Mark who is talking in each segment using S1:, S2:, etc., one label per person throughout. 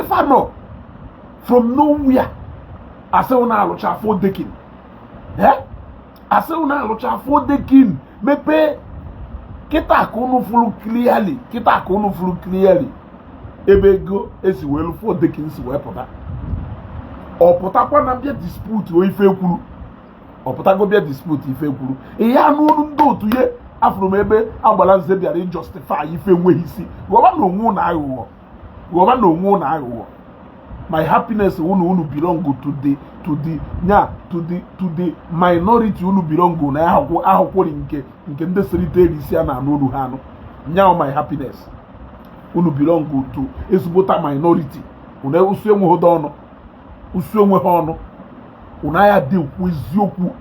S1: no from nowhere ase una alocha for dekin ase una alocha for dekin mepe kita akunu fulu clearly ebe ego esi welu for dekin si wepụta ọpụtakwa na bịa dispute o ife kwuru ọpụtago bịa dispute ife kwuru ihe anụ olu ndị otu ye afụrụ m ebe agbara nze bịara justify ife enweghị isi ghọba na onwe ụnụ aghụghọ my happiness unu belong to the minority unu belong na ahụkwori nke ndị serite isi a na-anụ olu ha anụ nyaw my happiness unu belong to ezigbota minority unu usu enweghị ọnụ unu aya dị ekwu eziokwu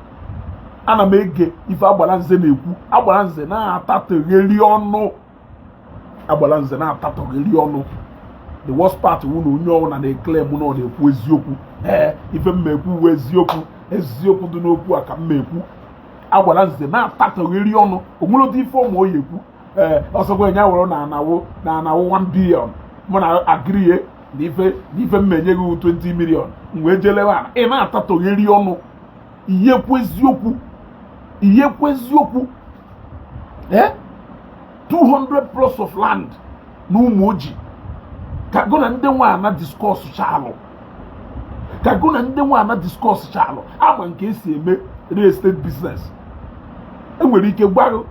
S1: ana m ege ife agbara nze na-ekwu agbara nze na-atatogheri ọnụ the worst part unu onye ọnwụ na-eclaim na ọ na-ekwu eziokwu ife mma ekwu uwe eziokwu dị n'okwu a ka mma ekwu agbara nze na-atatogheri ọnụ onwere ife ụmụ oyi ekwu ọsọkwa nya were na anawo 1 billion mụ na agrie n'ife mma enye gị 20 million wee jelewa ị na-atatogheri ọnụ iyekwu eziokwu 200 plus of land na umoji ka go na ndị nwa ana discourse chalụ ama nke esi eme real estate business enwere ike gwarụ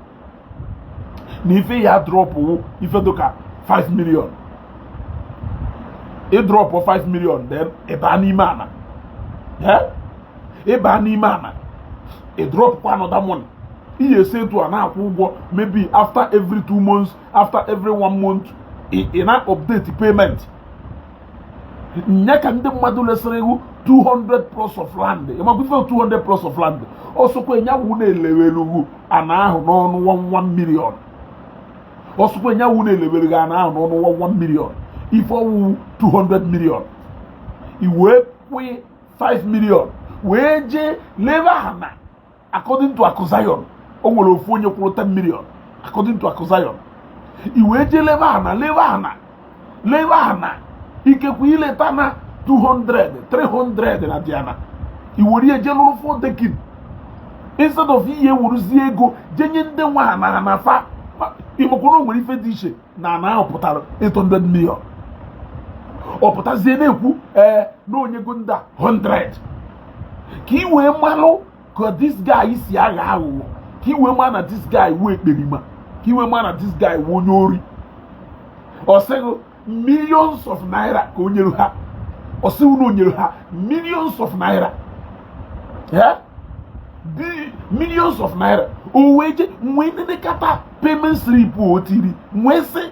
S1: na ife ya drop ife doka 5 million ị drop 5 million then ịba n'ime ana ị drop kwa another money ihe esetu a na-akwụ ụgwọ maybe after every 2 months after every 1 month ị na-update payment nye ka ndị mmadụ lesịrị iwu 200 plus of land ịmakwife 200 plus of land ọsọkwa enyanwụ na-elewere ugwu ana ahụ n'ọnụ 1 million ọsọkwa enyanwụ na-elewere ana ahụ n'ọnụ 1 million ife ọwụ 200 million iwee kwụ 5 million wee jee lebe ana according to Akuzion o nwere ofu onye kwụrụ 10 million according to Akuzion iwee jee lebe ana ikekwe ileta na 200 300 na diana iwere eje lụrụ for dekin instead of ihe wuruzie ego jenye ndị nwa na fa imokwuru nwere ife dị iche na ahụ pụtara 800 million ọ pụtazie na-ekwu na onyego ndị 100 ka i wee malụ ka this guy si agha aghụghọ ka i wee ma na this guy wee ekperima ka i wee ma na this guy wee onye ori ọ sịghị millions of naira ka o nyere ha ọ sị unu nyere ha millions of naira millions of naira o wee je nwee dedekata payment slip o tiri nwee sị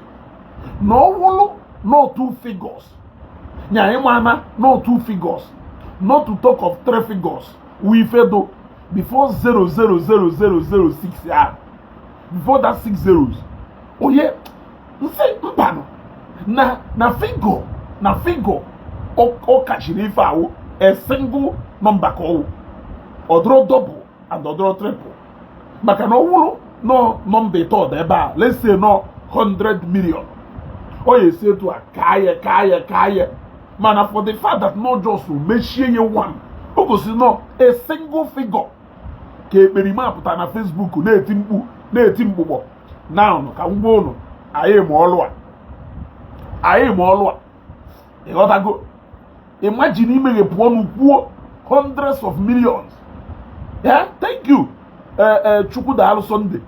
S1: na ọ wụlụ not 2 figures nya ịmana not 2 figures not to talk of 3 figures we fedo before 00006 ya before that 6 zeros oye nse mpanụ na figure o kachiri ife ahụ a single number ka ọ dụrụ double and ọ dụrụ triple maka na ọ wụrụ no number ito dị ebe a let's say no 100 million o ya esi etu a kaye mana for the fact that not just mechie ye one o gosi no a single figure ka ekperima pụta na Facebook na-eti mkpụkpọ now ka ngwa unu anyị ma ọlụ a ịghọtago imagine imeghe pụọ n'ukwuo hundreds of millions thank you Chukwu daalụ Sunday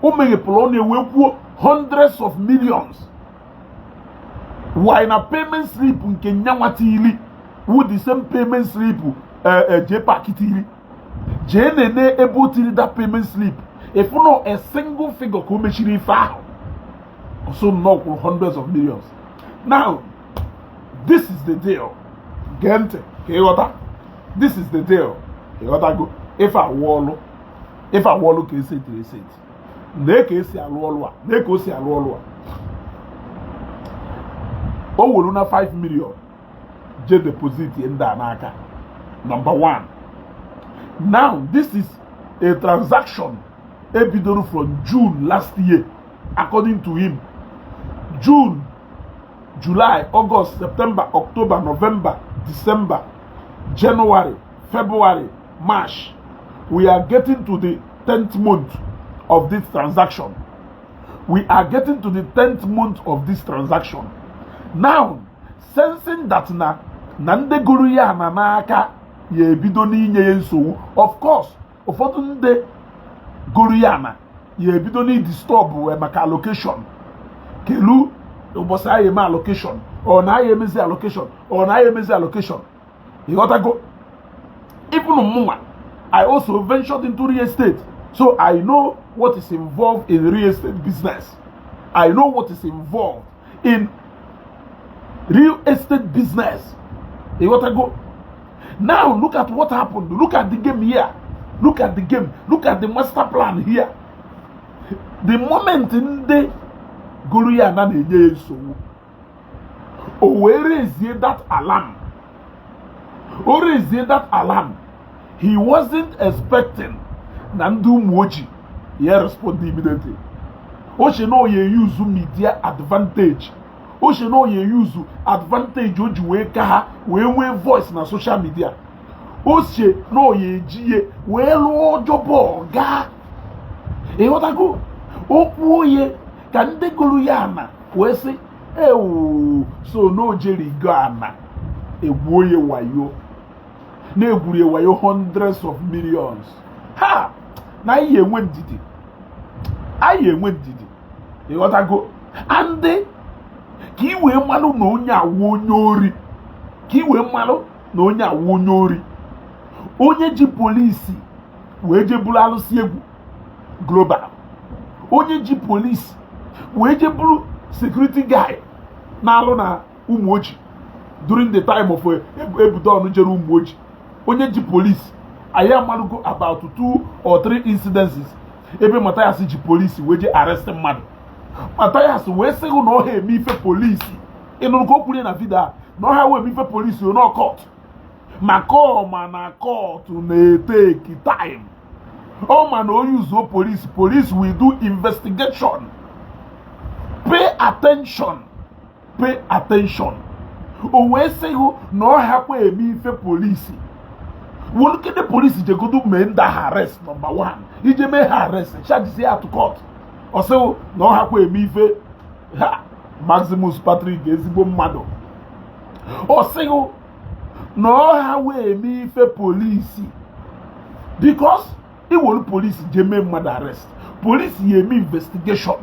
S1: o meghepụrụ ọ na-ewe kwuo hundreds of millions why na payment slip nke nyanwata ili with the same payment slip jee pakiti ili jee nene ebe o tiri that payment slip if no a single figure ka o mechiri ife ahụ so no hundreds of millions. Now this is the deal gente ka ịghọta this is the deal ịghọtago ife awọlụ ka eseti na ka esi alụ ọlụ a na ka o si alụ ọlụ a o were na 5 million je deposit ndị a n'aka number 1. Now this is a transaction ebidoro from June last year according to him. June July, August, September, October, November, December, January, February, March. We are getting to the 10th month of this transaction. We are getting to the 10th month of this transaction. Now, sensing that na nde guru ya na n'aka ya ebido n'inye ya nsogbu, of course, ụfọdụ nde guru ya na ya ebido ni disturb maka allocation. Kelu ụbọchị anyị eme allocation, ọ na anyị emezi allocation, ọ na anyị emezi allocation. You got to go. Even mụnwa, I also ventured into real estate, so I know what is involved in real estate business. I know what is involved in real estate business. You got to go. Now look at what happened. Look at the game here. Look at the game. Look at the master plan here. The moment in the Goluya na na-enye so, where is that alarm? Or is that alarm? He wasn't expecting Nandu Moji. He responded immediately. Oche no ye use media advantage. Oche no ye use advantage oji we ka we voice na social media. Oche no ye jiye we lo jobo ga. E wata go. Okwu ye ka nde Goluya na we say so no Jerry Ghana. Egwu ye wayo. Na-egwuri wayo hundreds of millions. Ha! Na ihe enwe ndidi. Ayi enwe ndidi. E ghọta go. Ande ka iwe mmalụ na onye awụ onye ori. Ka iwe mmalụ na onye awụ onye ori. Onye ji polisi wee je buru alụsị egwu global. Onye ji polisi wee je buru security guy na-alụ na umoji during the time of Ebudon jere umoji. Onye ji police, I am go about 2 or 3 incidences. Ebe Mathias ji police weje arrest mmadụ. Mathias wee sị no ha eme ife police. Ịnụ ko kwuru na vida, no ha we eme ife police no court. Ma na court na take time. Oh man, no use police. Police will do investigation. Pay attention. Pay attention. O wee sị no ha we eme ife police. We look at the police, they go to men that arrest, number one. He just may arrest, charge say to court. Or so, no halfway me fe Maximus Patrick Ezigbo Mado. Or say, no halfway me fe police. Because it will police jeme mad arrest. Police ye me investigation.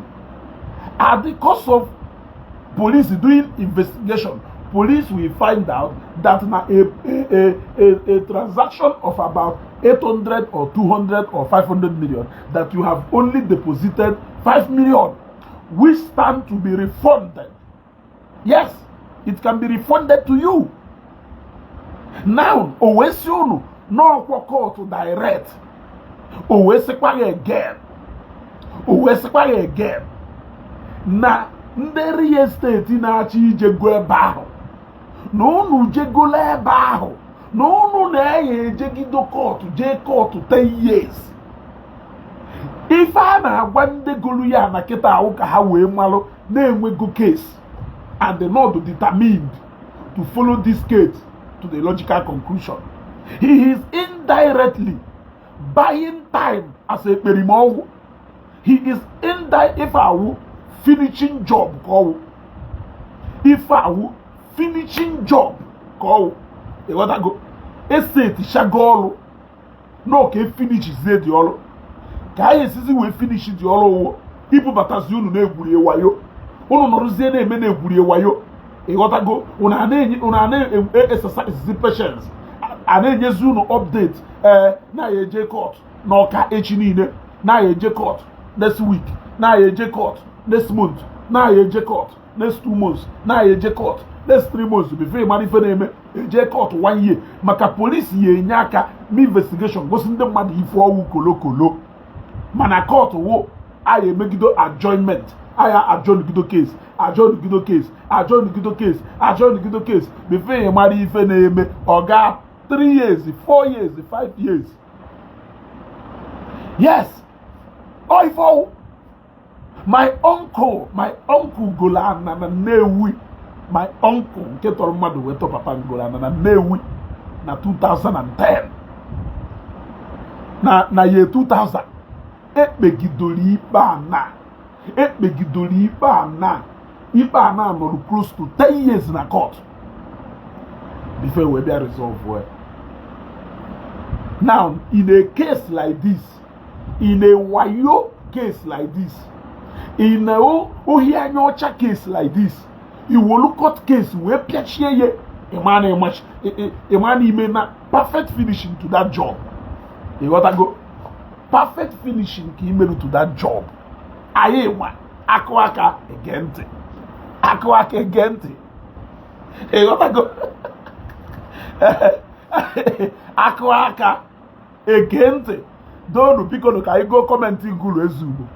S1: At the cost of police doing investigation, police will find out that na a transaction of about 800 or 200 or 500 million that you have only deposited 5 million, which stand to be refunded. Yes, it can be refunded to you. Now, Owesionu no call to direct. Owesekwa again. Owesekwa again. Na ndị real estate na-achọ ije go ebe ahụ. Na unu jegola ebe ahụ. Na unu na-enye ejegido court, je court 10 years. Ife a na-agwa ndị golu ya na kịta ahụ ka ha wee malụ na-enwego case. And the Lord determined to follow this case to the logical conclusion. He is indirectly buying time as a perimowu. He is indirectly finishing job call. If I will finishing job call. E what I go? Ese ti shagolo. No ke finish is the all. Ka yesisi we finish the all. People batasi unu na egwuri wayo. Unu noruzie na eme na egwuri wayo. E what I go? Una na exercise patience. Ana enyezu unu update na eje court. Na ka echi niile na eje court next week. Na eje court next month, now you J court. Next 2 months, now you J court. Next 3 months, before you manifest J court 1 year. Maka police ye nyaka me investigation. Go send them mad if you kolo. Mana court wo aye megido adjournment. Aye adjourn gido case. Adjourn gido case. Adjourn gido case. Adjourn gido case. Before you marry ife neme oga 3 years, 4 years, 5 years. Yes. Oh, if my uncle Golan and Newi, my uncle nke tọrọ mmadụ wee tọ papa ngora na Nnewi na 2010 na year 2000 ekpegidori ikpe a na nọrọ close to 10 years na court before we be resolve well. Now in a case like this, in a wayo case like this, in a ohianyocha case like this, you will look at case where piachiye a man may na perfect finishing to that job. You gotta go perfect finishing to that job. Ayewa akwaka agente. You gotta go akwaka agente. Don't pick on the go commenting guru ezigbo.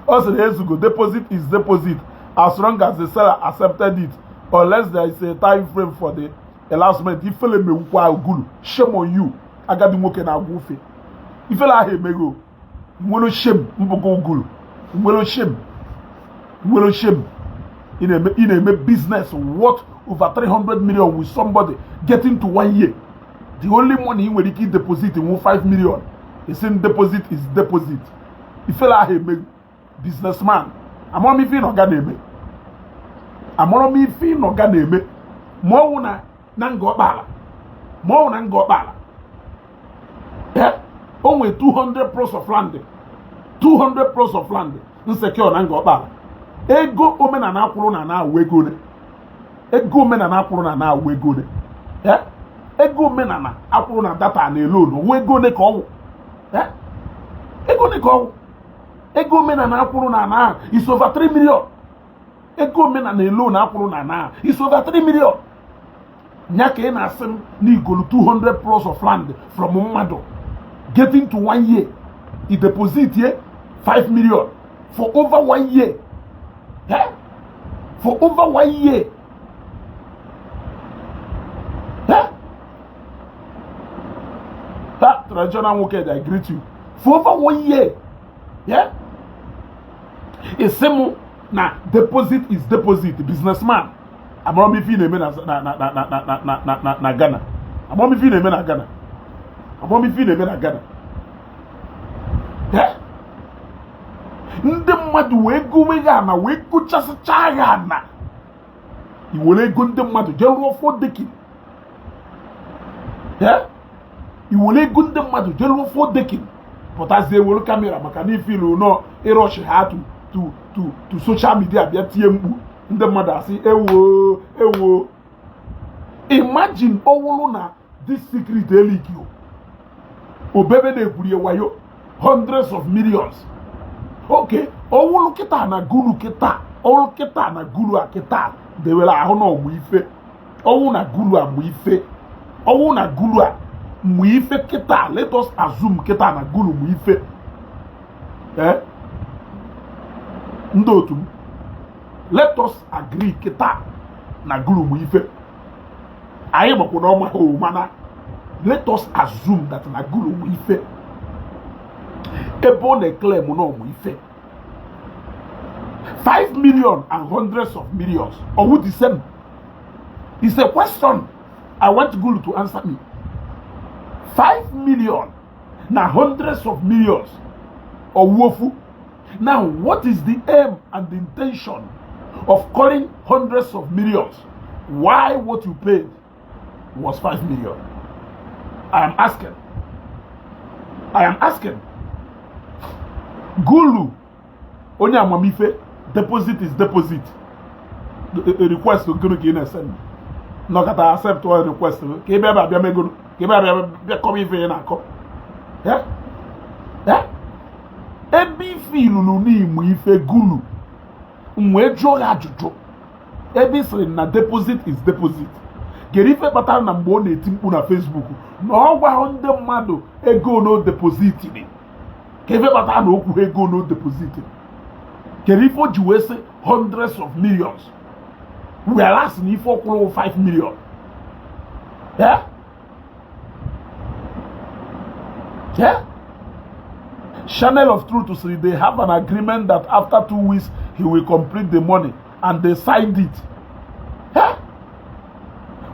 S1: Also the ezugo deposit is deposit as long as the seller accepted it, unless there is a time frame for the announcement. If you me guru, shame on you. Agadi moke na gufe. If you like mego, you shame mbogo guru. You shame. In a business worth over 300 million with somebody getting to 1 year. The only money when he deposit in 5 million. He saying deposit is deposit. If you like a businessman, I'm on me feel no ganeme. More una nango bala. Yeah, only 200 plots of land. 200 plots of land. Insecure nango bala. Ego omena na akwuru na wegone. Yeah? Ego mena na akwuru na data na alone wegone ka owo. Yeah? Ego mena na akwuru na is over 3 million. Ego mena na alone akwuru na is over 3 million. Nyake na asim ni igolu 200 plots of land from mmado getting to 1 year. He deposit here 5 million for over 1 year. Yeah? For over 1 year. Yeah? That traditional worker, I greet you. For over 1 year. Yeah? A same na deposit is deposit. Businessman. I'm not me feeling na Ghana. I'm not me feeling na Ghana. Yeah? Ndị mmadụ wee gụwe na wee kụchasịcha ya na iwere ego ndị mmadụ jee rụọ fodekin. Iwere ego ndị mmadụ jee rụọ fodekin pụtazie were kamera maka na ifilu nọ ịrọshi ha to social media bịa tie mkpu ndị mmadụ asị ewo. Imagine ọwụlụ na this secret elikio obebe na-ekwurie wayo hundreds of millions. Okay, ọwụlụ kịta na guru kịta, ọwụlụ kịta na guru a kịta dewere ahụ na ọmụ ife. Ọwụ na guru a mụ ife. Ọwụ na guru a mụ ife kịta. Let us assume kịta na guru mụ ife. Ndị otu m, let us agree kịta na guru mụ ife. Anyị gbakwa n'ọma ha mana let us assume that na guru mụ ife. Ebe ọ na-claim na ọmụ ife 5 million and hundreds of millions. Or who the same? It's a question I want Gulu to answer me. 5 million now hundreds of millions or wofu. Now what is the aim and the intention of calling hundreds of millions? Why what you paid was 5 million? I am asking. Gulu onye amamife deposit is deposit. A request to Gulu ka ị na-send. No kata accept all request. Ka ebe abịa megoro. Ka ebe abịa come ife ị na-akọ. Ebe ife ilulu n'Imo ife Gulu mwe jụọ ya ajụjụ. Ebe sịrị na deposit is deposit. Gere ife kpatara na mgbe ọ na-eti mkpu na Facebook na ọ gwa ndị mmadụ ego no deposit ni. Keve kpatara na okwu ego no deposit. Gere ife o ji wee sị hundreds of millions. Whereas na ife ọkwụrụ 5 million. Yeah? Channel of Truth to say they have an agreement that after 2 weeks he will complete the money and they signed it. Huh?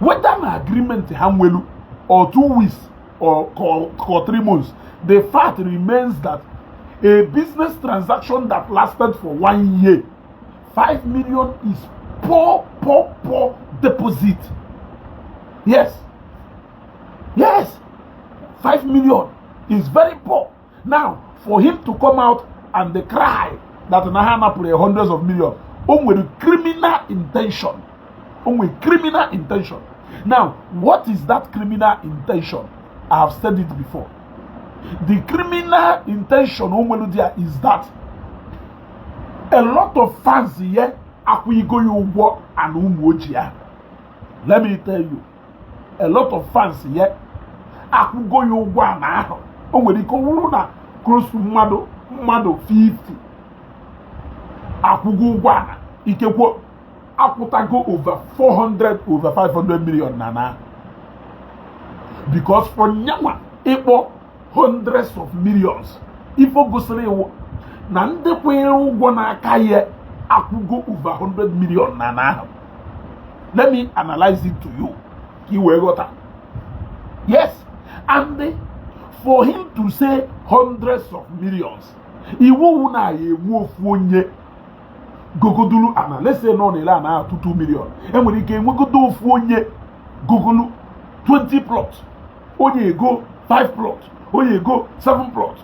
S1: Whether an agreement hamwelu or 2 weeks or 3 months, the fact remains that a business transaction that lasted for 1 year, 5 million is poor deposit. Yes. 5 million is very poor. Now, for him to come out and they cry that Nahana play hundreds of millions, with criminal intention. Criminal intention. Now, what is that criminal intention? I have said it before. The criminal intention is that a lot of fans here are going to and umoji. Let me tell you, a lot of fans here are going to now. Close to Mado 50. Akugwana Ikekwo Akutago over 400, over 500 million nana. Because for Nyama, it was hundreds of millions. If you go say, Nande Kwero Gwana Kaye Akugo over 100 million nana. Let me analyze it to you. Yes, and for him to say hundreds of millions, he won't move one Gogodulu ana, let's say no na 2 million. And when he came, we go do one Gogolu 20 plots. Only go 5 plots. Only go 7 plots.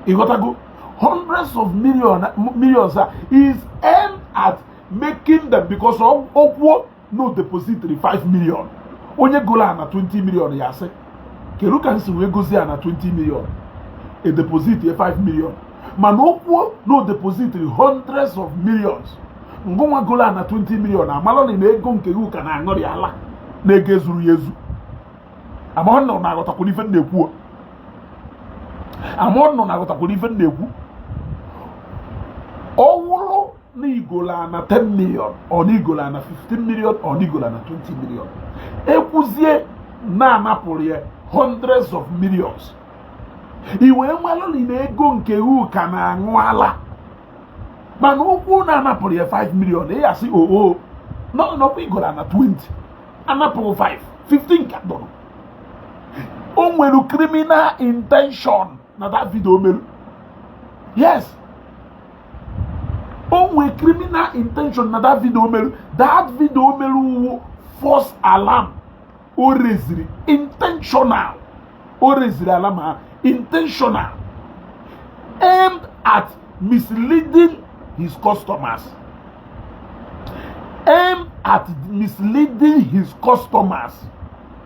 S1: He got to go hundreds of millions is aimed at making them because of what no depository 5 million. Only go na 20 million yase. Keruka nsi we go na 20 million. A deposit 5 million. Manokwo no depository hundreds of millions. Ngoma gola na 20 million. Amaloni na ego nke yu ka na angori ala na ego ezuru yezu. Amon no na agota ko ife na-ekwu. Amon no na agota ko ife na-ekwu. Owulo ni igola na 10 million or ni igola na 15 million or ni igola na 20 million. Ekwuzie na anapụrụ hundreds of millions. Iwe maloni na ego nke hu ka na anwala. Mana okwu na anapụrụ 5 million. Ya si no we go na 20. Anapụrụ 5, 15 ka dono. O nwere criminal intention na that video meru. Yes. O nwere criminal intention na that video meru. That video meru false alarm. O reziri intentional. O reziri alarm intentional, aimed at misleading his customers.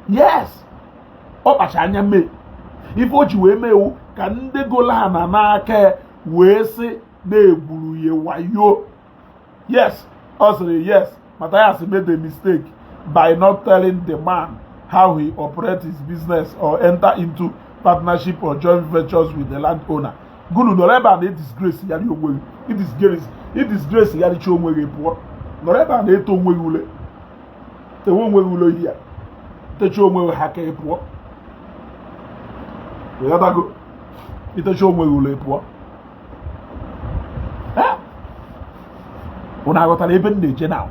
S1: Yes. Opachanya me. If what you me can they go la na ke we say na egburu ye wayo. Yes. Also yes. Mathias made a mistake by not telling the man how he operates his business or enter into partnership or joint ventures with the landowner. Gulu no reba na disgrace yari onwe. It disgrace yari cho onwe repo. No reba na eto onwe ule. Te onwe ule here. Te cho onwe ha ke epo. We got go. Ite cho onwe ule epo. Una got ebe nneje now.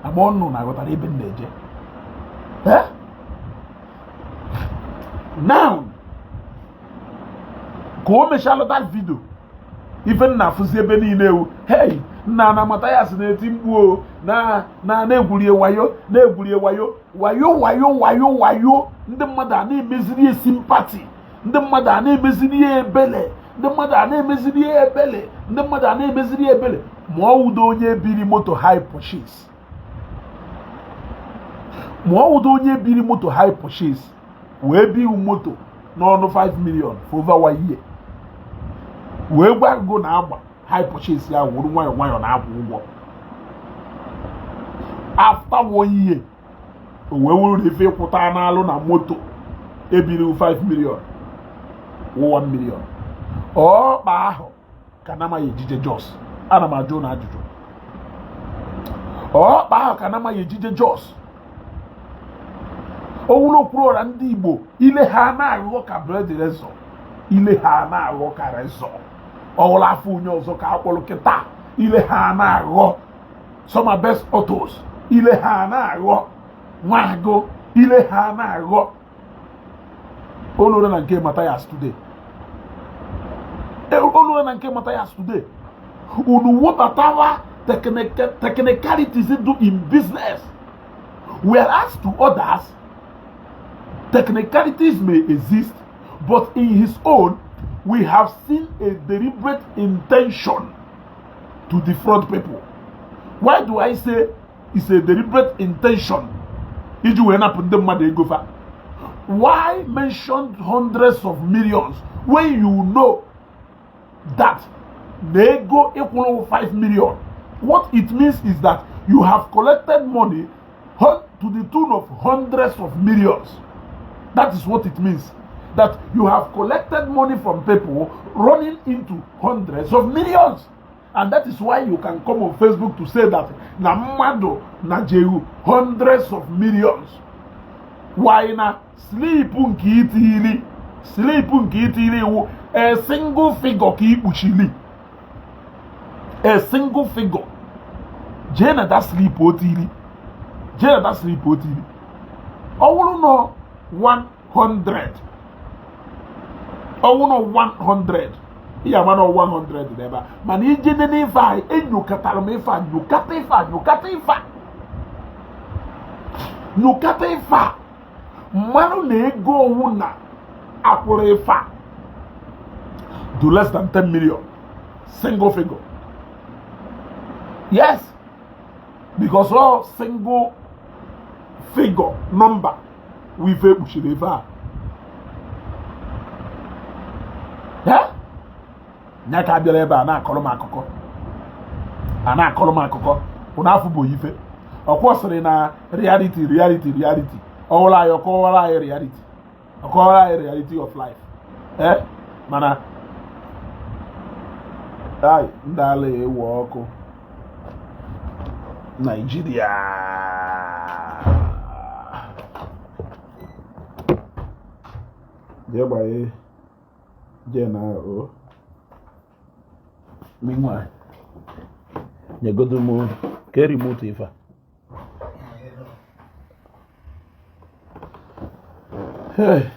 S1: Amon no na got ebe nneje. Now, go me shall that video. Even na fuzi ebe niile. Hey, na Mathias na etimbu na egwurie wayo. Ndị mmadụ a na-emeziri sympathy. Ndị mmadụ a na-emeziri ebele. Ndị mmadụ a na-emeziri ebele. Ma ọ wudo onye biri moto high purchase. Wee bi moto n'ọnụ 5 million for over 1 year. Wee gbago na agba high purchase ya wuru nwayọ na akwụ ụgwọ. After 1 year, wee wuru efe kwụta n'alụ na moto ebiri 5 million 1 million. Ọkpa ahụ ka na ma ejije Jos. Ana m ajụ na ajụjụ. Ọkpa ahụ ka na ma ejije Jos. Owulo kwuru ndị Igbo ile ha na-aghọ ka bread rezo. Ile ha na-aghọ ka rezo. Ọwụla afọ onye ọzọ ka akpọrọ kịta ile ha na-aghọ some are best authors ile ha na-aghọ nwago ile ha na-aghọ olore na nke Mathias today olore na nke Mathias today unu wotatawa technicalities do in business, whereas to others technicalities may exist, but in his own we have seen a deliberate intention to defraud people. Why do I say it's a deliberate intention? Why mention hundreds of millions when you know that they go equal 5 million? What it means is that you have collected money to the tune of hundreds of millions. That is what it means. That you have collected money from people running into hundreds of millions. And that is why you can come on Facebook to say that Namado Najeru hundreds of millions. Why na sleep unkitili a single figure keep uchili. A single figure. Jena that sleep otili. Jena that sleep otili. I want know 100. I want know 100. Yeah, man, 100 never. Man, he didn't find and you catalomefa, you catifa. Manu ne go una apurefa. Do less than 10 million. Single figure. Yes, because all single figure number we ushireva. Yeah? Nyaka bieleba na koloma akoko. Ana koloma akoko. Una afubo ife. Okwosiri na reality. Ola reality. Okola reality of life. Eh? Mana ai ndale woko. Nigeria. Jebaye jena o. Meanwhile, you go to move, carry motiva. Hey.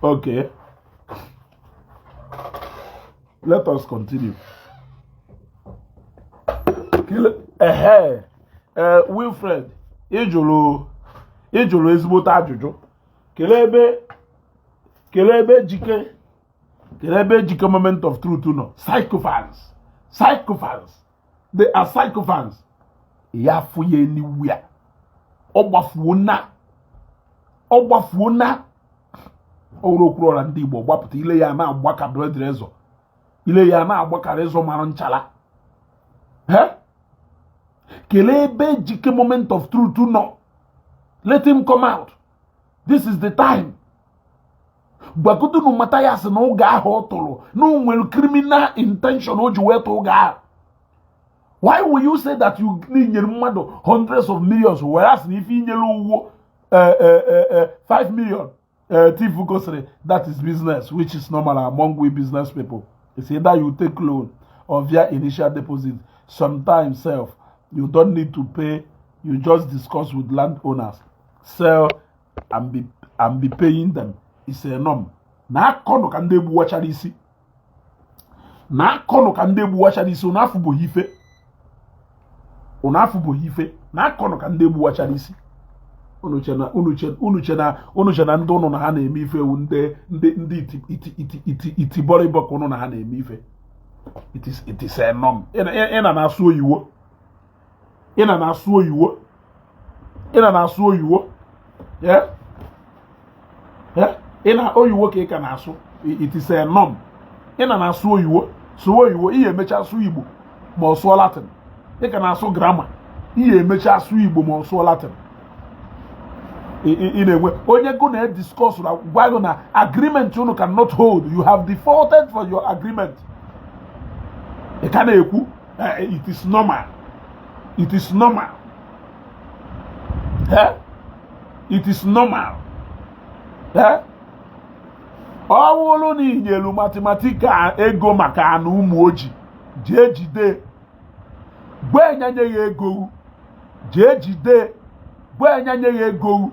S1: Okay. Let us continue. Wilfred, ejolo ezigbote ajụjụ. Kelebe jike moment of truth no. Psychophants. They are psychophants. Ya fuye anywhere. Ogbafuona. Orokuro na ndị Igbo gbapụta ile ya na agbaka bredrezo. Ile ya na agbakara ezo mara nchala. Kelebe jike moment of truth no. Let him come out. This is the time. Bakutu no Mathias no ga hotolo. No well criminal intention o juwe to ga. Why will you say that you need hundreds of millions, whereas if you need 5 million? That is business, which is normal among we business people. It's either you take loan or via initial deposit. Sometimes you don't need to pay. You just discuss with landowners, sell and be paying them. It's a norm. Na kono kandebu wacharisi. Unafubo hife. Na kono kandebu wacharisi. Unuchena ndono na hana emife unde itibore boko no na hana emife. It is a norm. Ina na suo yiwo. Yeah. Ina oyiwo ke ka na aso. It is a norm. Ina na suo yiwo iye mecha su Igbo ma oso Latin. Ika na aso grammar. Iye mecha su Igbo ma oso Latin. In a way, onye go na discuss why na agreement you cannot hold. You have defaulted for your agreement. can eku. It is normal. It is normal. It is normal. Ọwụlụ na inyelu matematika ego maka anụ umoji jee jide gbe nyanye ya ego jee jide gbe nyanye ya ego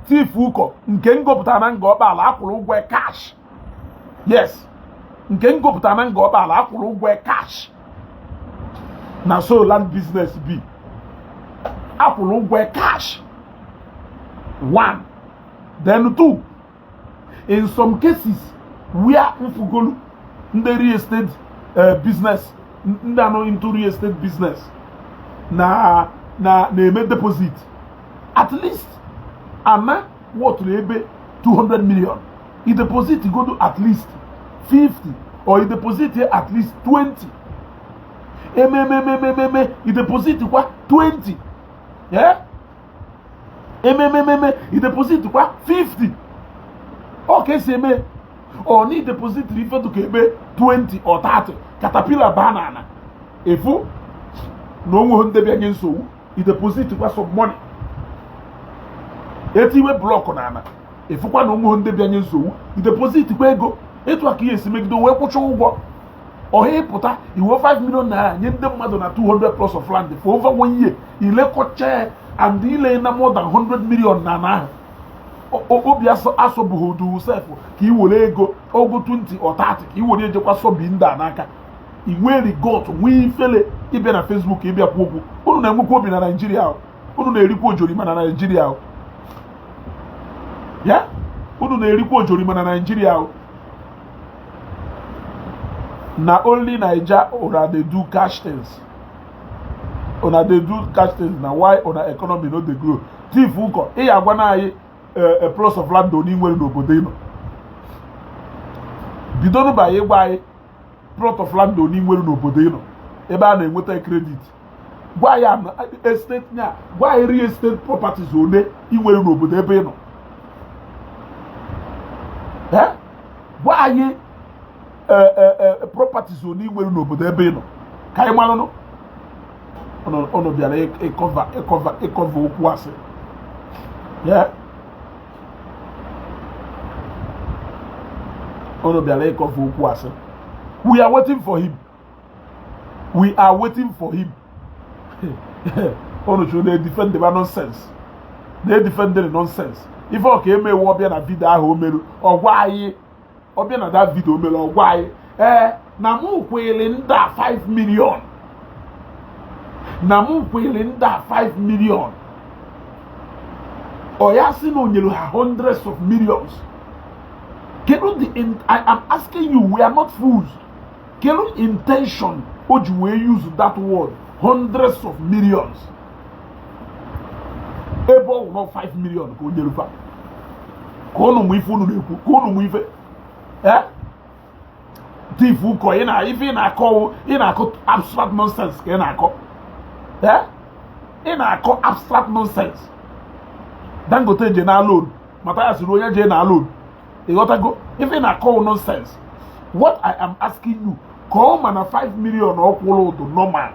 S1: tifu ụkọ nke ngopụta na nga ọkpala akwụrụ ụgwọ cash. Yes, nke ngopụta na nga ọkpala akwụrụ ụgwọ cash. Na so land business be akwụrụ ụgwọ cash. 1. Then 2, in some cases where mfugolu ndị real estate business ndị anọ into real estate business na-eme deposit at least ana what ebe 200 million, i deposit go to at least 50 or i deposit at least 20, i deposit kwa 20, i deposit kwa 50. Okay, say me or need deposit refer to kebe 20 or 30 caterpillar banana efu no one dey be so i deposit kwa some money etiwe block nana efu kwa no one dey be so i deposit kwa ego etu aka yesi megido we kwụcha ụgwọ ohe pụta iwe 5 million naira nye ndị mmadụ na 200 plus of land for over 1 year ilekoche and ile na more than 100 million na obi aso buhodu self ka i were ego ogo 20 or 30 ka i were ejekwa sobi nda n'aka i nwere got nwe ifele ibe na Facebook ibia kwa okwu unu na-enwekwa obi na Nigeria unu na-erikwa ojorima na Nigeria unu na-erikwa ojorima na Nigeria na only Naija una dey do cash things. Una dey do cash things na why una economy no dey grow. Thief uko e agwa na anyị a plus of land oni nwere n'obodo ino. Bidonu ba ye gwa anyị plot of land oni nwere n'obodo ino ebe a na-enweta credit. Gwa ya estate nya, gwa anyị real estate properties one I nwere n'obodo ebe ino. Gwa anyị properties oni nwere n'obodo ebe ino. Ka anyị malụ no. Ono biara cover okwu asị. Ono biara cover okwu asị. We are waiting for him. We are waiting for him. Ono should they defend the nonsense. They defend the nonsense. If okay eme wo bia na video ahụ omeru ogwa anyị obia na that video omeru ogwa anyị na mu kwele nda 5 million. Na mu kwele nda 5 million. Oya si no nyelu hundreds of millions. I am asking you, we are not fools. Kelu intention oji we use that word hundreds of millions. Ebo no 5 million ko nyelu fa. Ko no mu ifu no neku, ko no mu ife. Tifu ko ina ife na call abstract nonsense ke na call. Ina call abstract nonsense. Dangote je na loan, Mathias Roya je na loan. You got to go. If in a call nonsense, what I am asking you, come on a 5 million or to normal.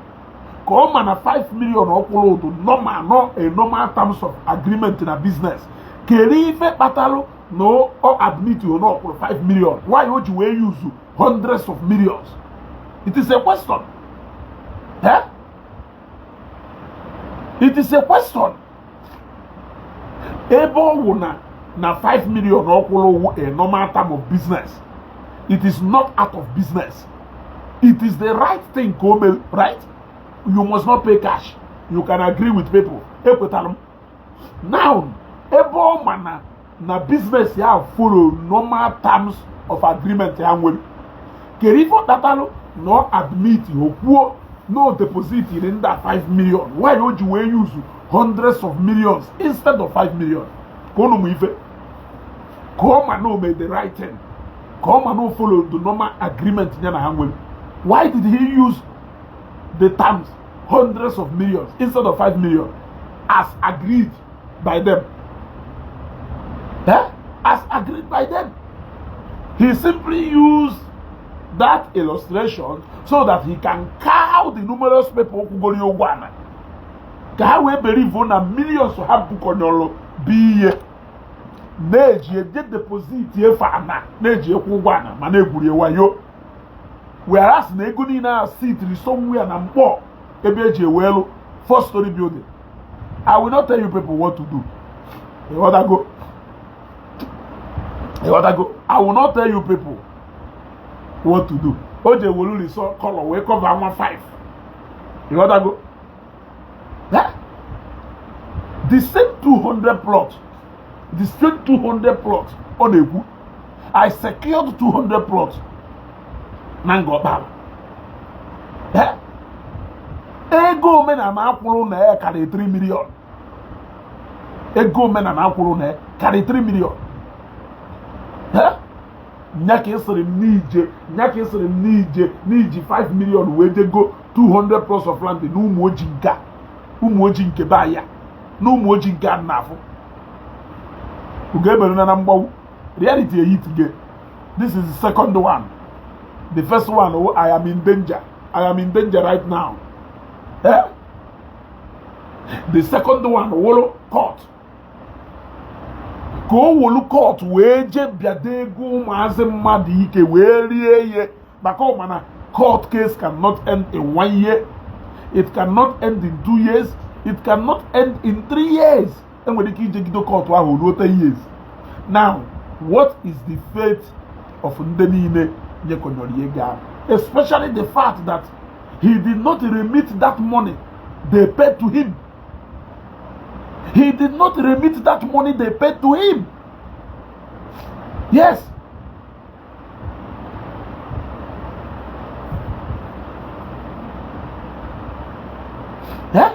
S1: Come on a 5 million or to normal, not a normal terms of agreement in a business. Kerife batalo no or admit you not for 5 million. Why would you use hundreds of millions? It is a question. It is a question. Ebo wuna na 5 million or a normal term of business. It is not out of business. It is the right thing, right? You must not pay cash. You can agree with people. Now, ebo mana na business ya follow normal terms of agreement ya nwere. Kerifo datalo no admit you no deposit in that 5 million. Why would you use hundreds of millions instead of 5 million? Kono mu ife. Come and no make the right thing. Come and no follow the normal agreement in yana hangwell. Why did he use the terms hundreds of millions instead of 5 million as agreed by them? As agreed by them. He simply used that illustration so that he can cow the numerous people who go to Ghana. Kawe believe na millions of have konyolo be neji get deposit ye fa na neji ekwu Ghana ma na egwuri wayo. Whereas na ego ni na sit somewhere na mpo ebe eji ewelu 4-story building. I will not tell you people what to do. You want to go? You want to go? I will not tell you people what to do. Oje woluli so color we cover 1.5. You want to go? Yeah? The same 200 plots. The same 200 plots on a wood. I secured 200 plots. Nango baba. Yeah? Ego men am akwuru na carry 3 million. Ego men am akwuru na carry 3 million. Huh? Nyake sere nije 5 million we dey go 200 plus of land no umoji nke ba ya. No umoji nke anafo. Ugebelu na mgbawu. Reality e hit again. This is the second one. The first one, oh, I am in danger. I am in danger right now. Eh? The second one, wolo court. Go wolo court weje biadego maze mmadi ike we rie ye. Bako mana court case cannot end in 1 year. It cannot end in 2 years. It cannot end in 3 years. And when you get to court, 10 years. Now, what is the fate of Ndenine Nyekonyoriega? Especially the fact that he did not remit that money they paid to him. He did not remit that money they paid to him. Yes. Eh?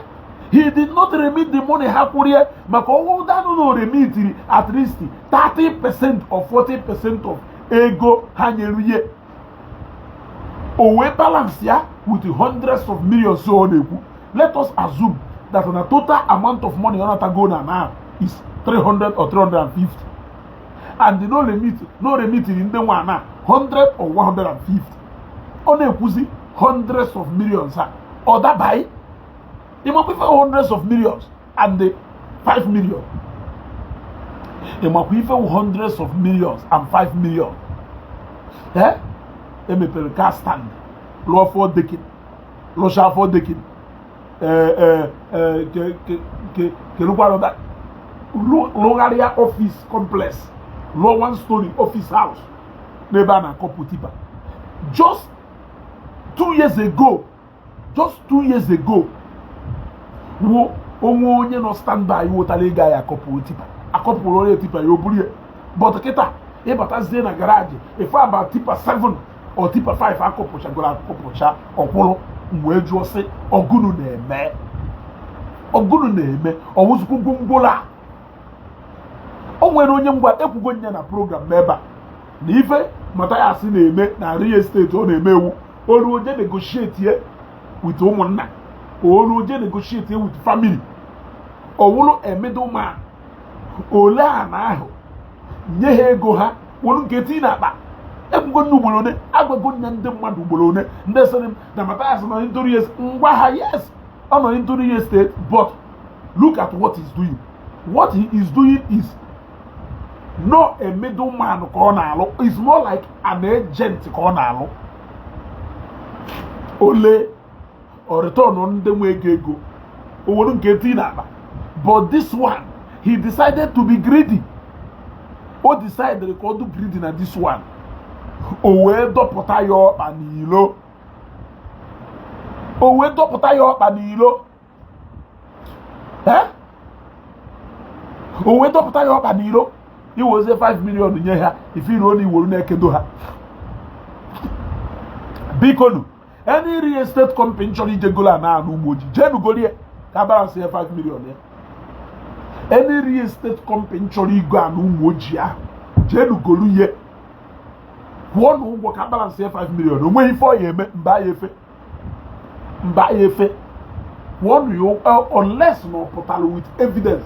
S1: He did not remit the money Hakurie, Mako no remit at least 30% or 40% of ego Hanyeruye. Owe balance ya with hundreds of millions so on. Let us assume that on a total amount of money on Atagona now is 300 or 350. And the no remit in the one now 100 or 150. On a pussy hundreds of millions or that buy. It must be for hundreds of millions and the 5 million. It must be for hundreds of millions and 5 million. Eh? Eme per car stand. Law for decking. Law shall for decking. That low area office complex. Low 1-story office house. Neighbor na Koputipa. Just 2 years ago. Wo onye no stand by wo tale guy Koputipa. Akopuro le tipa yo burie. But kita e batazie na garage. If about tipa 7 or tipa 5 akopocha gola akopocha okolo mweju ose ogunu na-eme owuzuku gumgola o nwere onye ngwa ekwugo nya na program meba na ife mathias na-eme na real estate o na-eme ewu olu oje negotiate here with ụmụnna olu oje negotiate here with family owulu a middleman ole ana ahụ nye ha ego ha wolu nketi na akpa ekwugo nnu ugboro one agwago nya ndị mmadụ ugboro one ndị sịrị na Mathias nọ into real estate ngwa ha yes ọ nọ into real estate but look at what he's doing. What he is doing is not a middleman ka ọ na-alụ. It's more like an agent ka ọ na-alụ. Ole or return on ndị nwe ego o were nketi na akpa. But this one he decided to be greedy. O decided ka ọ do greedy na this one. O wee dọpụta ya ọkpa n'ilo. Eh? O wee dọpụta ya ọkpa n'ilo. He was a 5 million nye ha. If you only were na-ekedo ha. Bikonu. Any real estate company chọrọ ije gola na anụ umoji. Jenu golie ka balance ya 5 million ya. Any real estate company chọrọ igo anụ umoji ahụ. Jenu goluye. One ụgwọ ka balance ya 5 million. O nweghị ife ọ ya eme mba ya efe. One you unless no portal with evidence.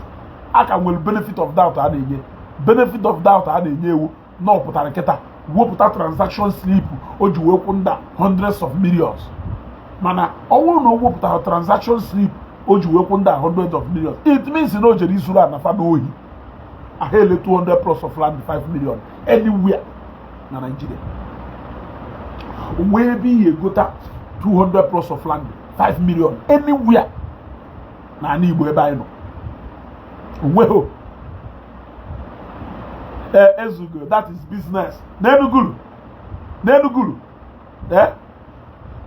S1: I can will benefit of doubt a na-enye. Benefit of doubt a na-enye ewu no pụtara kịta wepụta transaction slip o ji wee kwụ nda hundreds of millions. Mana ọ bụrụ na o wepụta transaction slip o ji wee kwụ nda hundreds of millions, it means na o jere isuru ana fada ohi ahele 200 plus of land 5 million anywhere na Nigeria. Wee be ihe gota 200 plus of land 5 million anywhere na ana Igbo ebe anyị nọ. Onweho ezugo, that is business. N'Enuguru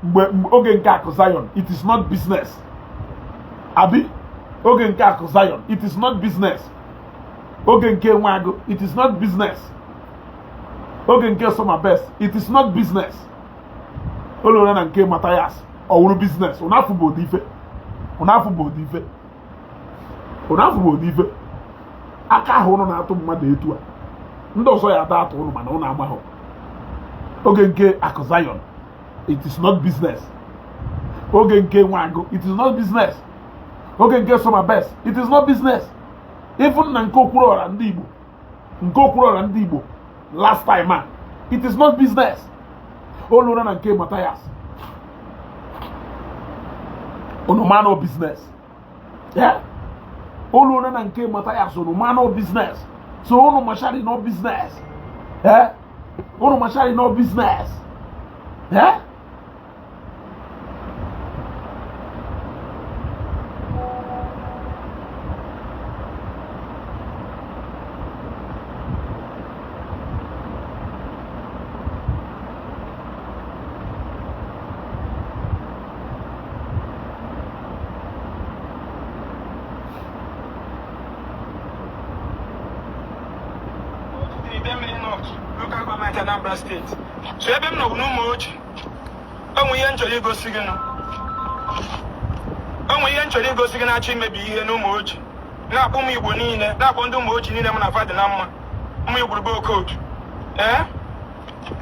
S1: mgbe oge nke akụ Zion, it is not business. Abi oge nke akụ Zion, it is not business. Oge nke Nwago, it is not business. Oge nke Summer Best, it is not business. Olore na nke Mathias ọwụrụ business. Unafu bụ odife. Aka ahụ ụnụ na-atụ mmadụ etu a, ndị ọzọ ya ada atụ ụnụ mana ụnụ agbahọ. Oge nke akụ Zion, it is not business. Oge nke Nwago, it is not business. Oge nke Summer Best, it is not business. Even na nke Okwuluọra ndị Igbo last time it is not business. Olore na nke Mathias no business. Yeah? Olore na nke Mathias no business. So ono mashari no business. Yeah? Ono mashari no business. Yeah?
S2: Local government Anambra State. So ebe m nọ n'umoji. Onwe ihe nchọrọ igosi gị na-achọ imebi ihe n'umoji. Na-akpọ ụmụ Igbo niile, na-akpọ ndị umoji niile m na fadị na mma. Ụmụ Igbo bụ okodu.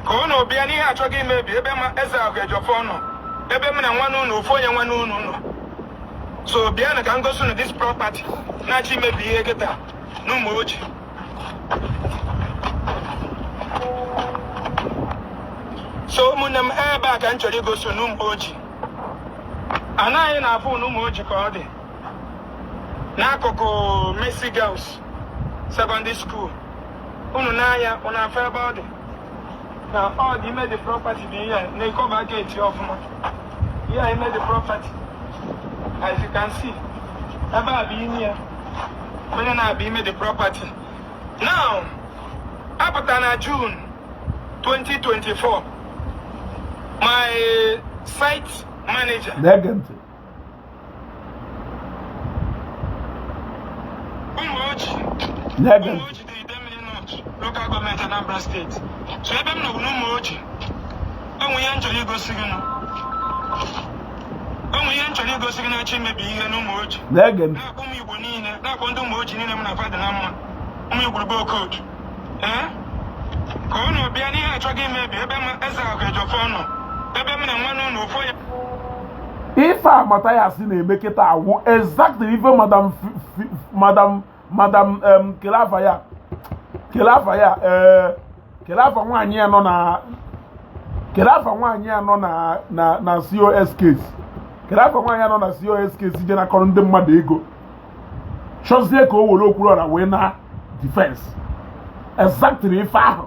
S2: Ka unu bịa n'ihe achọghị imebi ebe ma ezeaku ejọfọ nọ. Ebe m na nwanne unu ofu onye nwanne unu nọ. So bịa na ka m gosi unu this property na-achọ imebi ihe kịta n'umoji. So ụmụnne m ebe a ka m chọrọ igosi n'umoji. Anaghị na-afụ n'umoji ka ọ dị n'akụkụ Mercy Girls Secondary School. Unu n'anya unu afọ ebe ọ dị na ọ dị ime the property dị ihe na-ekọba gate ọfụma. Ihe ime the property as you can see ebe a bụ ime ya onye na-abịa ime the property. Now apụta na June 2024 my site manager umoji dị Idemili North local government Anambra State. So ebe m nọ n'umoji onwe ihe nchọrọ igosi gị na-achọ imebi ihe n'umoji. Na-akpọ ụmụ Igbo niile, na-akpọ ndị umoji niile m na fadị na mma. Ụmụ Igbo bụ okodu. Ka unu bịa n'ihe achọghị imebi ebe ma ezeaku ejọfọ nọ. Ebe m na nwanne unu ofu ya.
S1: Ife a Mathias na-eme kịta awụ exactly ife madam kelafa nwaanyị ya nọ na COS case. Kelafa nwaanyị ya nọ na COS case je na kọrọ ndị mmadụ ego. Chọzie ka o were Okwuluọra wee na defense. Exactly ife ahụ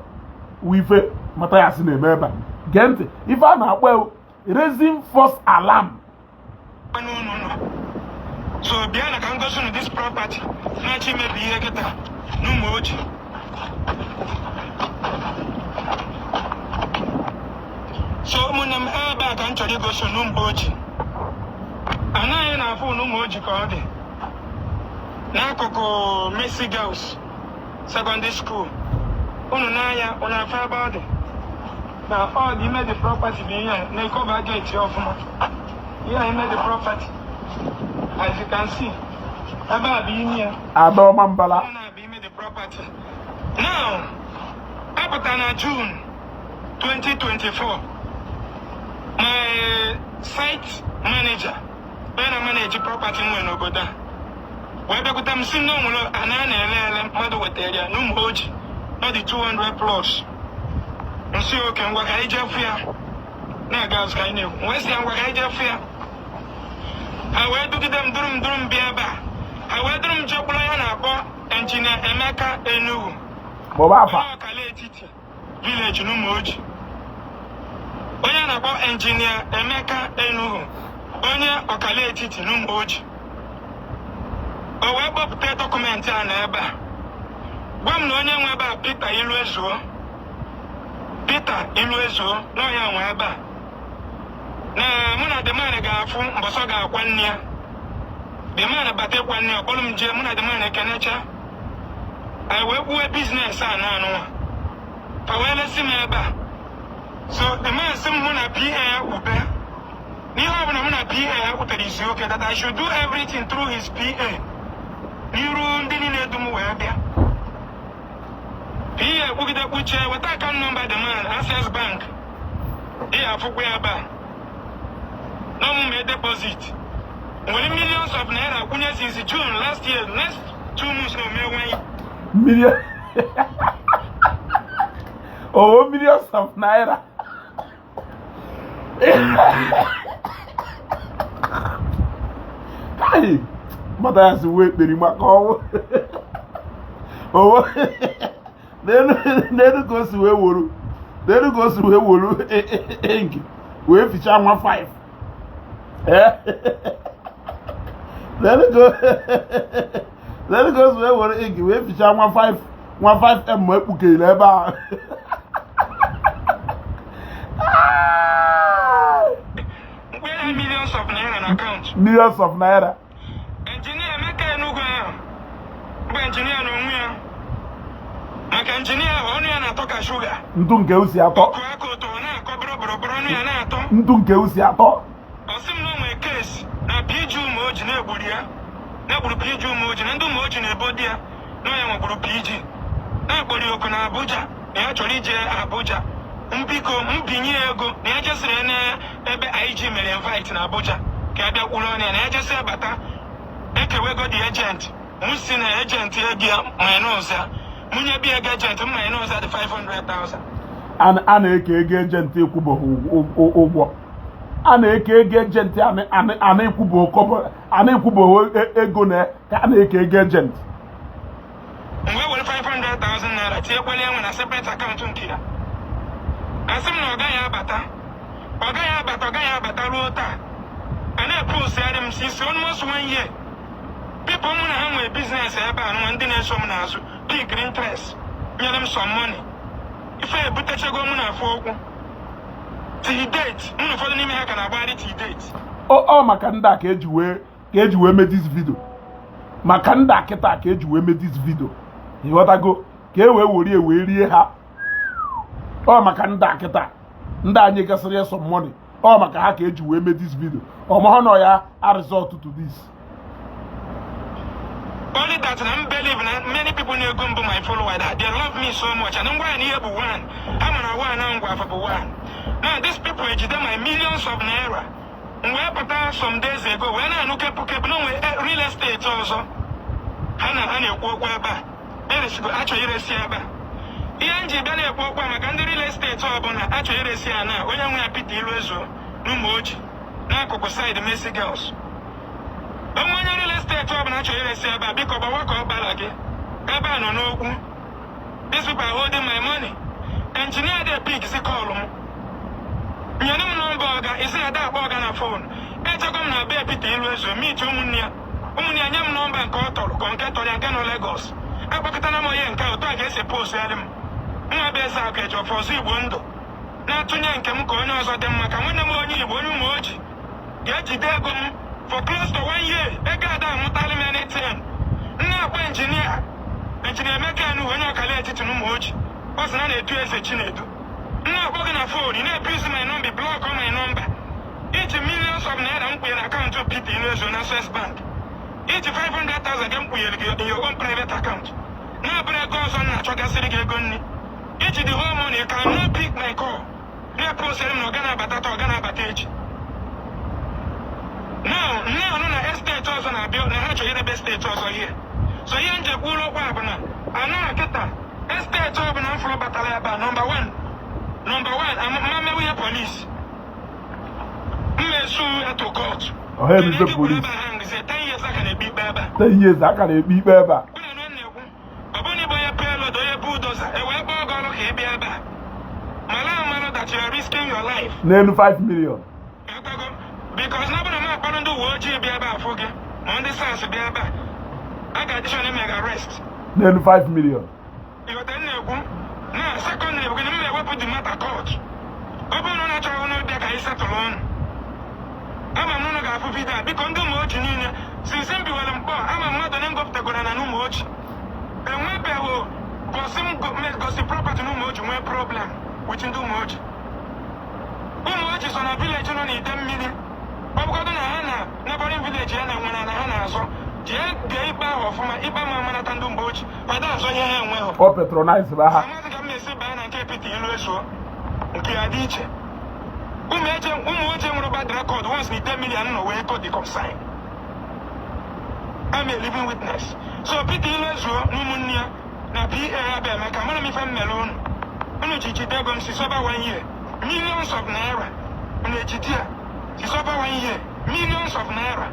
S1: wife Mathias na-eme ebe a. Gee ntị, ife a na-akpọ raising false alarm.
S2: So bịa na ka m gosi unu this property na-achọ imebi ihe kịta n'umoji. So ụmụnne m ebe a ka m chọrọ igosi n'umoji. Anaghị na-afụ n'umoji ka ọ dị n'akụkụ Mercy Girls Secondary School. Unu n'anya unu afọ ebe ọ dị na ọ dị ime the property dị ihe na-ekọba gate ọfụma. Ihe ime the property as you can see ebe a bụ ime ya
S1: Adọma Mbala.
S2: na-abịa ime the property. Now apụta na June 2024 my site manager onye na-manage property nwe n'obodo a wee bịakwute m si na o nwere ana na-ele mmadụ wetara ya n'umoji ọ dị 200 plus nsi oke ngwa ka ije fia na gas ka ine wesi ngwa ka ije fia awe dugidem durum bia ba awe durum jokula ya na akpọ engineer Emeka Enugu
S1: Boba afa
S2: kala etiti village n'Umoji onye na-akpọ engineer Emeka Enugu onye ọkala etiti n'Umoji o wee kpọpụta dọkụmentị a na ebe a gwa m na onye nwe ebe a Peter Iluezuo na onye nwe ebe a na mụ na Demane ga-afụ mbọsọ ga-akwa nne ya Demane bata ịkwa nne ya ọkpọrọ m jee mụ na Demane ekenecha anyị wee kwuwe biznes a na anụnwa ka wee lesi m ebe a so Demane sị m mụ na PA ya ube n'ihe ọ bụla mụ na PA ya kwutere isi oke that I should do everything through his PA n'iru ndị niile dum wee bịa PA kwugide kpuchie weta account number Demane Access Bank ihe afụkwa ya ebe a na omume deposit nwere millions of naira kwunye since June last year next 2 months na omewe
S1: million oh millions of naira hey Mathias we kperi maka ọwụ oh nenu go si we woru engi we ficha nwa 5 nenu go si we woru engi we ficha nwa 5 ekpukele ebe a
S2: millions of naira na account
S1: millions of naira
S2: engineer Emeka Enugu ahụ bụ engineer na onwe ya maka engineer ọnụ ya na-atọ ka shuga
S1: ntu nke usi atọ
S2: ọkụ aka ụtọ na-akọ bụrụbụrụ ọnụ ya na-atọ
S1: ntu nke usi atọ
S2: ọsị m na onwe kesi na PG Umoji na-egburu PG Umoji na ndị Umoji na-ebo di ya na onye nwegburu PG na-ekpori oku na Abuja na ya chọrọ ije Abuja mbiko mbinye ego na ya jesiri n'ebe IG mere invite na Abuja ka ya bịa kwuru ọnụ ya na ya jesi abata ekewego di agent musi na agent ego minus ya munye bi ego agent minus ya dị 500,000
S1: a na-eke ego agent ekwubo ụgwọ a na-eke ego agent a na-ekwubo ego na ka a na-eke ego agent
S2: mgbe were 500,000 naira tinyekwala ya nwe na separate account nke ya asị m na ọ gaghị abata ruo taa a na-eposigharị m since almost 1 year people mụ na ha nwere biznes ebe a nwa ndị na-eso m n'azụ pick interest nyere m some money ife ebutechego mụ na afọ okwu till date mụ na ụfọdụ n'ime ha ka na-agbagharị till date
S1: ọ maka ndị a ka eji wee mee this video maka ndị a kịta ka eji wee mee this video ịghọtago ka e wee rie ha ọ maka ndị a kịta ndị anyị gasịrị ya some money ọ maka ha ka eji wee mee this video ọmahọ nọ ya a result to this
S2: only that I believe that many people need to go my follower that they love me so much and I'm going here for one I'm on a one and go for one now these people they my millions of naira where pata some days ago when I look at no real estate also hana ekwo aba actually resi aba ihe nji bịa na-ekwu okwu maka ndị real estate ọbụla achọghị iresi ya na onye nwe ya Peter Iluezuo n'Umoji n'akụkụ side Mercy Girls onye real estate ọbụla achọghị iresi ebe a biko gbawa ka ọ gbara gị ebe a nọ n'okwu these people are holding my money engineer dey pick si call m nyere m nọmba ọga isi ya da akpọ ọga na fon echego m na be Peter Iluezuo meet ụmụnne ya nye m nọmba nke ọ tọrọ ka nke tọrọ ya nke nọ Lagos akpọkọtana m onye nke otu a ga-esi post ya dị m nwa bụ ezeaku eji ọfọsụ Igbo ndụ na-atụnye nke m ka onye ọzọ dị mma ka nwanne m onye Igbo onye Umoji ga-ejide ego m for close to 1 year ego ada amụtala m anything na-akpọ engineer Emeka Enugu onye ọkala etiti n'Umoji ọ sị na na-etu eze Chinedu na-akpọ gị na fon na-epuzi my number block on my number iji millions of naira m kwenyere akaụntụ Peter Iluezuo na Access Bank iji 500,000 gị m kwenyere gị in your own private account na-abụrụ ego ọzọ na-achọgasịrị gị ego nri iji the whole money ka m no pick my call na-eposiri m na ọ ga na-abata taa ọ ga na-abata echi now nne ọnụ na estate ọzọ na-abịa na ha chọrọ irebe steeti ọzọ ihe so ihe njekwuru okwu a bụ na anaghị kịta estate ọbụla m fụrụ batara ebe a nọmba 1 police. Me sue to court.
S1: Oh, hey, Mr. Police.
S2: 10 years I can be baba.
S1: 10 years I can be baba.
S2: That you are risking your life.
S1: Name 5 million.
S2: Because now I'm going to do what you be about for you. On the sense be about. I got this one make arrest.
S1: Name 5 million.
S2: You then now, secondly, we're going to make up the matter court. Open on a child no back I settle on. I'm not going to feed that because do much in here. Since some people I'm poor, I'm not the name of the Gorana no much. And when people gossip property no much, no problem. Which do much. Umoji is on a village on 10 million. But got a neighboring village and one and a hana so. Jay Bar of my Ibama Manatandum Boch, but that's why I am well.
S1: Or patronize Baha.
S2: I'm not going to say ban and keep it in Lusso. Okay, I did. Umoji about record once in 10 million no way got the consign. I'm a living witness. So Pity Lusso, Numunia, Napi Abba, come on me from Melon. Unuchi Dagum, she's over 1 year. Millions of naira. Unuchitia, she's over 1 year. Millions of naira.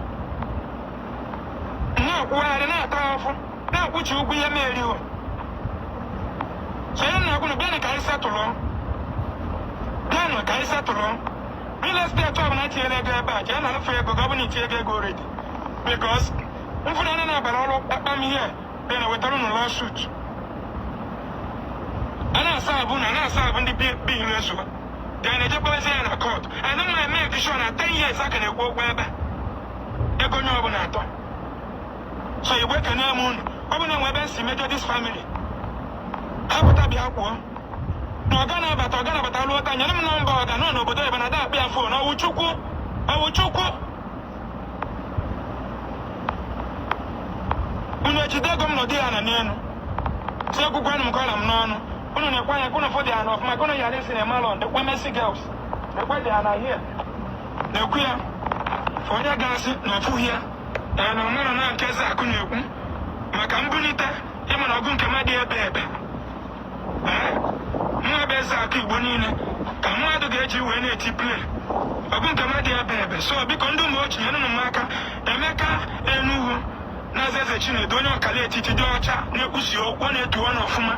S2: Now, why are not powerful? Now, which will be a million. So, I'm not going to be a guy settle on. Then, a guy settle on. Real estate of 90 years ago, but I'm not afraid of government to go ready. Because, if I don't know, I'm here, then I will turn on a lawsuit. And I serve on the big lawsuit. Then I just was in a court. And then I make sure that 10 years I can go where they're going to. So you work an moon, open a web and major this family. How would I be a poor? No, Ghana, but I wrote a number, I don't know, but I be a phone. I would choke. When you did go no dear and then so go grandma call them no. When you acquire going for the hand of my corner, you're in a malon, the women see girls. The way they are not here. The queer for their gas, no food here. And I'm not a ezeaku. Macambunita, Emma Ogun Kamadia baby. My ezeaku bonina. Come out to get you when it's play. Ogun Kamadia baby. So I become do much, you know, Maka, Emeka, Enu, Nazachino, Dono Kaleti to Docha, Nebusio, 1 to 1 of them.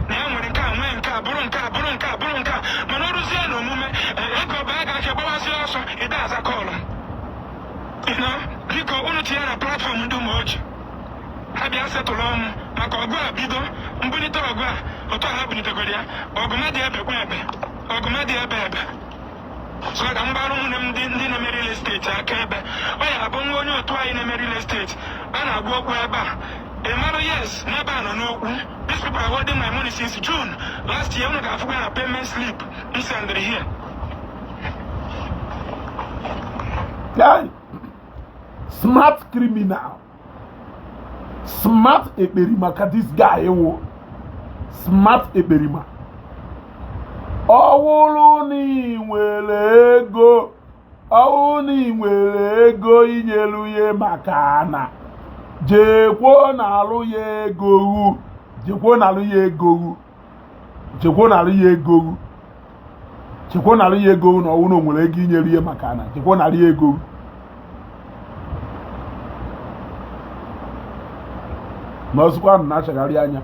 S2: Now when Manka, Bronca, Manoruziano, Echo bag, I can also, it does a column. You know? Because on a platform do much. Have you set along? I call go a bido, Mbunito or to happen to Godia, or Gomadia baby. So I'm borrowing them in a real estate. I can't be. I have only twice in a real estate. And I walk wherever. A matter, yes, never no. These people are holding my money since June. Last year, I got a payment slip. It's under here.
S1: Guy. Smart criminal. Smart eberima. This guy, smart eberima. Ọwụrụ n'inwere ego inyelu ya maka na jekwo na-alụ ya ego na ọwụrụ nwere ego inyelu ya maka na jekwo na-alụ ya ego. N'ọsụkwa na-achagharị anya.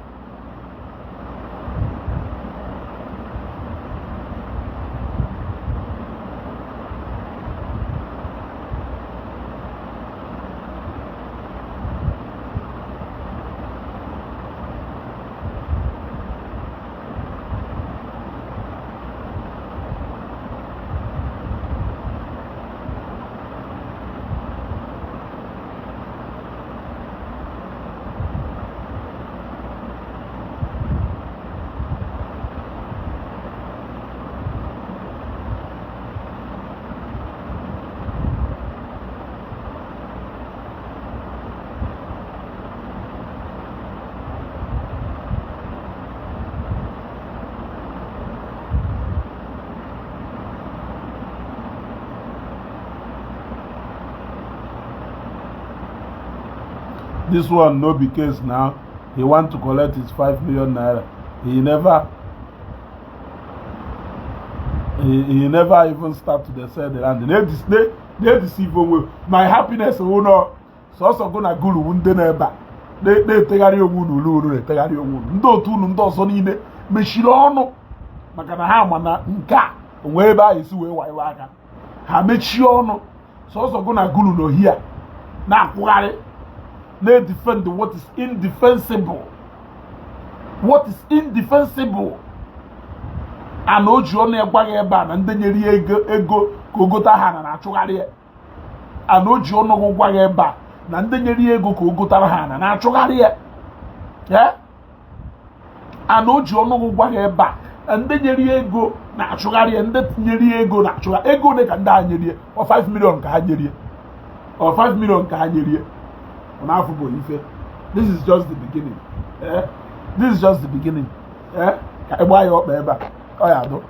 S1: This one no be case now. He want to collect his 5 million naira. He never. he never even start to sell the land. They deceive onwe. My happiness will not. So also gonna go to neba. They tegari onwu they tegari onwu. Ndo tu ndo so niile mechiri ọnụ maka na ha ma na nka onwe ebe a esi wee waiwa aka. Ha mechie ọnụ. So also gonna go no here. Na akwugharị. They defend what is indefensible. What is indefensible? And oji ọnụ egwaghị ebe a na ndị nyere ego ka ogota ha na na-achụgharị ya. And oji ọnụ gwaghị ebe a na ndị nyere ego ka ogotara ha na na-achụgharị ya. And oji ọnụ gwaghị ebe a ndị nyere ego na-achụgharị ya, ndị nyere ego na-achụgharị ego ole ka ndị a nyere ọ 5 million ka ha nyere ọ 5 million ka ha nyere ọ na-afụ bụ ife. This is just the beginning. This is just the beginning. Ka ịgba ya ọkpa ebe a ọ ya adụ